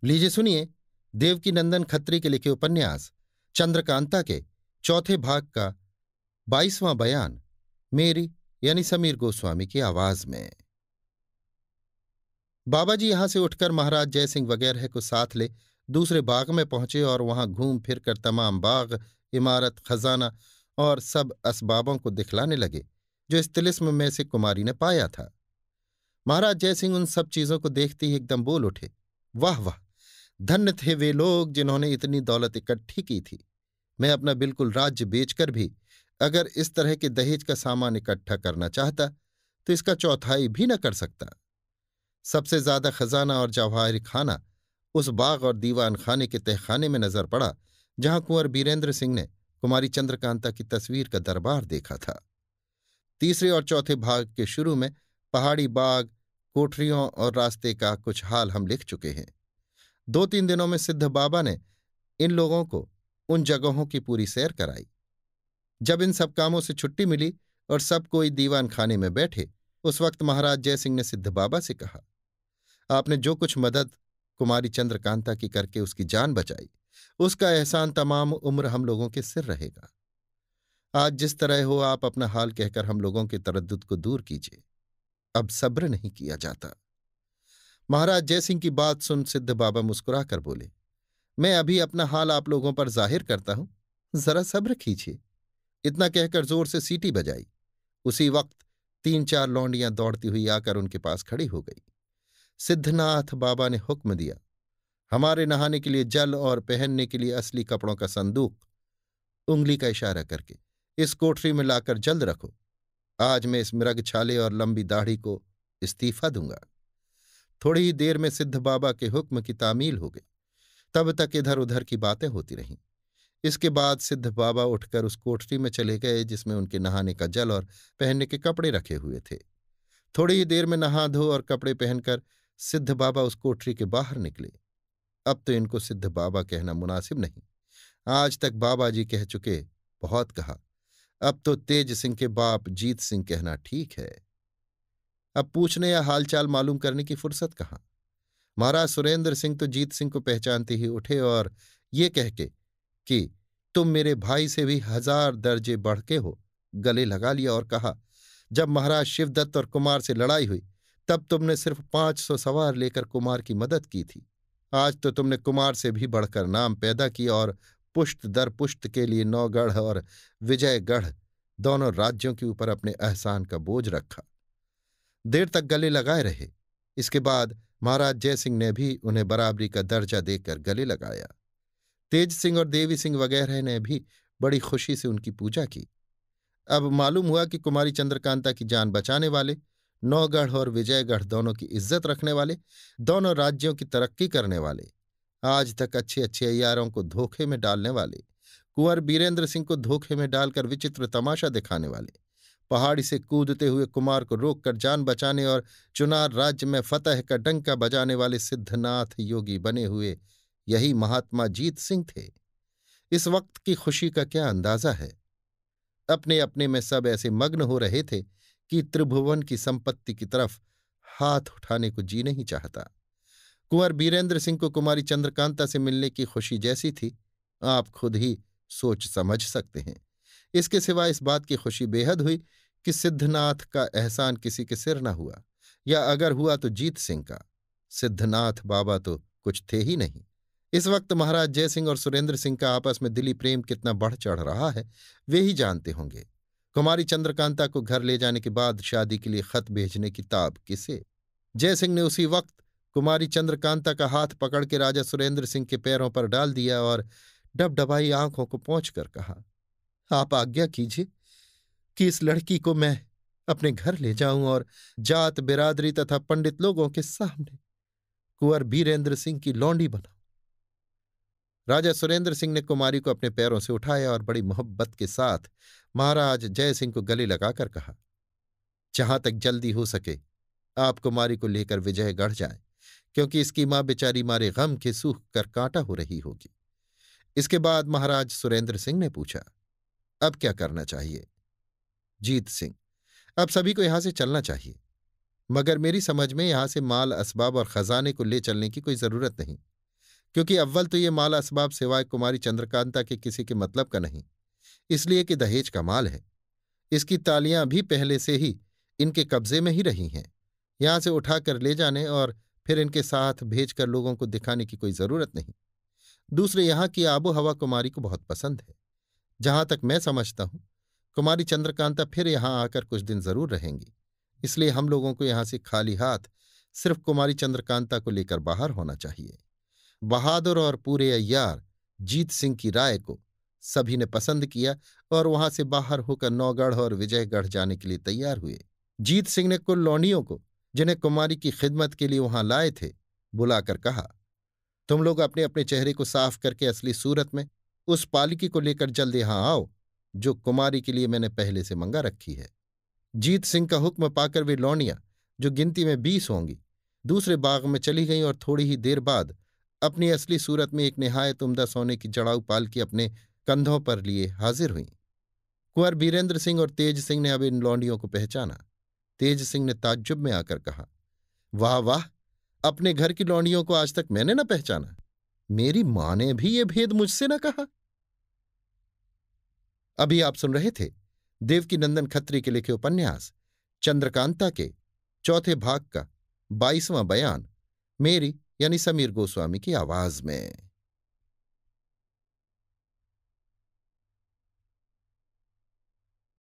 लीजिए सुनिए, देवकीनंदन खत्री के लिखे उपन्यास चंद्रकांता के चौथे भाग का 22वां बयान मेरी यानी समीर गोस्वामी की आवाज में। बाबाजी यहां से उठकर महाराज जयसिंह वगैरह को साथ ले दूसरे बाग में पहुंचे और वहां घूम फिर कर तमाम बाग, इमारत, खजाना और सब असबाबों को दिखलाने लगे जो इस तिलिस्म में से कुमारी ने पाया था। महाराज जयसिंह उन सब चीजों को देखते ही एकदम बोल उठे, वाह वाह! धन्य थे वे लोग जिन्होंने इतनी दौलत इकट्ठी की थी। मैं अपना बिल्कुल राज्य बेचकर भी अगर इस तरह के दहेज का सामान इकट्ठा करना चाहता तो इसका चौथाई भी न कर सकता। सबसे ज्यादा खजाना और जवाहर खाना उस बाग और दीवान खाने के तहखाने में नजर पड़ा जहां कुंवर बीरेंद्र सिंह ने कुमारी चंद्रकांता की तस्वीर का दरबार देखा था। तीसरे और चौथे भाग के शुरू में पहाड़ी बाग, कोठरियों और रास्ते का कुछ हाल हम लिख चुके हैं। 2-3 दिनों में सिद्ध बाबा ने इन लोगों को उन जगहों की पूरी सैर कराई। जब इन सब कामों से छुट्टी मिली और सब कोई दीवान खाने में बैठे, उस वक्त महाराज जयसिंह ने सिद्ध बाबा से कहा, आपने जो कुछ मदद कुमारी चंद्रकांता की करके उसकी जान बचाई, उसका एहसान तमाम उम्र हम लोगों के सिर रहेगा। आज जिस तरह हो आप अपना हाल कहकर हम लोगों के तरद्दुद को दूर कीजिए। अब सब्र नहीं किया जाता। महाराज जयसिंह की बात सुन सिद्ध बाबा मुस्कुराकर बोले, मैं अभी अपना हाल आप लोगों पर जाहिर करता हूं, जरा सब्र कीजिए। इतना कहकर जोर से सीटी बजाई। उसी वक्त 3-4 लौंडियां दौड़ती हुई आकर उनके पास खड़ी हो गई। सिद्धनाथ बाबा ने हुक्म दिया, हमारे नहाने के लिए जल और पहनने के लिए असली कपड़ों का संदूक, उंगली का इशारा करके, इस कोठरी में लाकर जल्द रखो। आज मैं इस मृग छाले और लंबी दाढ़ी को इस्तीफा दूंगा। थोड़ी ही देर में सिद्ध बाबा के हुक्म की तामील हो गई। तब तक इधर उधर की बातें होती रहीं। इसके बाद सिद्ध बाबा उठकर उस कोठरी में चले गए जिसमें उनके नहाने का जल और पहनने के कपड़े रखे हुए थे। थोड़ी ही देर में नहा धो और कपड़े पहनकर सिद्ध बाबा उस कोठरी के बाहर निकले। अब तो इनको सिद्ध बाबा कहना मुनासिब नहीं। आज तक बाबा जी कह चुके, बहुत कहा। अब तो तेज सिंह के बाप जीत सिंह कहना ठीक है। अब पूछने या हालचाल मालूम करने की फुर्सत कहाँ। महाराज सुरेंद्र सिंह तो जीत सिंह को पहचानते ही उठे और ये कह के कि तुम मेरे भाई से भी 1000 दर्जे बढ़ के हो, गले लगा लिया और कहा, जब महाराज शिवदत्त और कुमार से लड़ाई हुई तब तुमने सिर्फ 500 सवार लेकर कुमार की मदद की थी। आज तो तुमने कुमार से भी बढ़कर नाम पैदा किया और पुष्ट दर पुष्ट के लिए नौगढ़ और विजयगढ़ दोनों राज्यों के ऊपर अपने एहसान का बोझ रखा। देर तक गले लगाए रहे। इसके बाद महाराज जयसिंह ने भी उन्हें बराबरी का दर्जा देकर गले लगाया। तेज सिंह और देवी सिंह वगैरह ने भी बड़ी खुशी से उनकी पूजा की। अब मालूम हुआ कि कुमारी चंद्रकांता की जान बचाने वाले, नौगढ़ और विजयगढ़ दोनों की इज्जत रखने वाले, दोनों राज्यों की तरक्की करने वाले, आज तक अच्छे अच्छे अय्यारों को धोखे में डालने वाले, कुंवर बीरेंद्र सिंह को धोखे में डालकर विचित्र तमाशा दिखाने वाले, पहाड़ी से कूदते हुए कुमार को रोककर जान बचाने और चुनार राज्य में फतह का डंका बजाने वाले सिद्धनाथ योगी बने हुए यही महात्मा जीत सिंह थे। इस वक्त की खुशी का क्या अंदाजा है। अपने अपने में सब ऐसे मग्न हो रहे थे कि त्रिभुवन की संपत्ति की तरफ हाथ उठाने को जी नहीं चाहता। कुंवर बीरेंद्र सिंह को कुमारी चंद्रकांता से मिलने की खुशी जैसी थी, आप खुद ही सोच समझ सकते हैं। इसके सिवा इस बात की खुशी बेहद हुई कि सिद्धनाथ का एहसान किसी के सिर न हुआ, या अगर हुआ तो जीत सिंह का। सिद्धनाथ बाबा तो कुछ थे ही नहीं। इस वक्त महाराज जयसिंह और सुरेंद्र सिंह का आपस में दिली प्रेम कितना बढ़ चढ़ रहा है वे ही जानते होंगे। कुमारी चंद्रकांता को घर ले जाने के बाद शादी के लिए खत भेजने की ताब किसे। जयसिंह ने उसी वक्त कुमारी चंद्रकांता का हाथ पकड़ के राजा सुरेंद्र सिंह के पैरों पर डाल दिया और डबडबाई आंखों को पोंछकर कहा, आप आज्ञा कीजिए कि इस लड़की को मैं अपने घर ले जाऊं और जात बिरादरी तथा पंडित लोगों के सामने कुंवर बीरेंद्र सिंह की लौंडी बनाऊं। राजा सुरेंद्र सिंह ने कुमारी को अपने पैरों से उठाया और बड़ी मोहब्बत के साथ महाराज जयसिंह को गले लगाकर कहा, जहां तक जल्दी हो सके आप कुमारी को लेकर विजयगढ़ जाएं, क्योंकि इसकी मां बेचारी मारे गम के सूख कर कांटा हो रही होगी। इसके बाद महाराज सुरेंद्र सिंह ने पूछा, अब क्या करना चाहिए। जीत सिंह, अब सभी को यहां से चलना चाहिए, मगर मेरी समझ में यहां से माल असबाब और खजाने को ले चलने की कोई जरूरत नहीं। क्योंकि अव्वल तो ये माल असबाब सिवाय कुमारी चंद्रकांता के किसी के मतलब का नहीं, इसलिए कि दहेज का माल है। इसकी तालियां भी पहले से ही इनके कब्जे में ही रही हैं। यहां से उठाकर ले जाने और फिर इनके साथ भेजकर लोगों को दिखाने की कोई जरूरत नहीं। दूसरे, यहां की आबो हवा कुमारी को बहुत पसंद है। जहां तक मैं समझता हूं, कुमारी चंद्रकांता फिर यहां आकर कुछ दिन जरूर रहेंगी। इसलिए हम लोगों को यहां से खाली हाथ सिर्फ कुमारी चंद्रकांता को लेकर बाहर होना चाहिए। बहादुर और पूरे अय्यार जीत सिंह की राय को सभी ने पसंद किया और वहां से बाहर होकर नौगढ़ और विजयगढ़ जाने के लिए तैयार हुए। जीत सिंह ने कुल लौंडियों को, जिन्हें कुमारी की खिदमत के लिए वहां लाए थे, बुलाकर कहा, तुम लोग अपने अपने चेहरे को साफ करके असली सूरत में उस पालकी को लेकर जल्द यहां आओ जो कुमारी के लिए मैंने पहले से मंगा रखी है। जीत सिंह का हुक्म पाकर वे लौंडियां, जो गिनती में 20 होंगी, दूसरे बाग में चली गईं और थोड़ी ही देर बाद अपनी असली सूरत में एक निहायत उम्दा सोने की जड़ाऊ पालकी अपने कंधों पर लिए हाजिर हुईं। कुंवर बीरेंद्र सिंह और तेज सिंह ने अब इन लौंडियों को पहचाना। तेज सिंह ने ताज्जुब में आकर कहा, वाह वाह, अपने घर की लौंडियों को आज तक मैंने न पहचाना। मेरी मां ने भी ये भेद मुझसे न कहा। अभी आप सुन रहे थे देवकीनंदन खत्री के लिखे उपन्यास चंद्रकांता के चौथे भाग का 22वां बयान, मेरी यानी समीर गोस्वामी की आवाज में।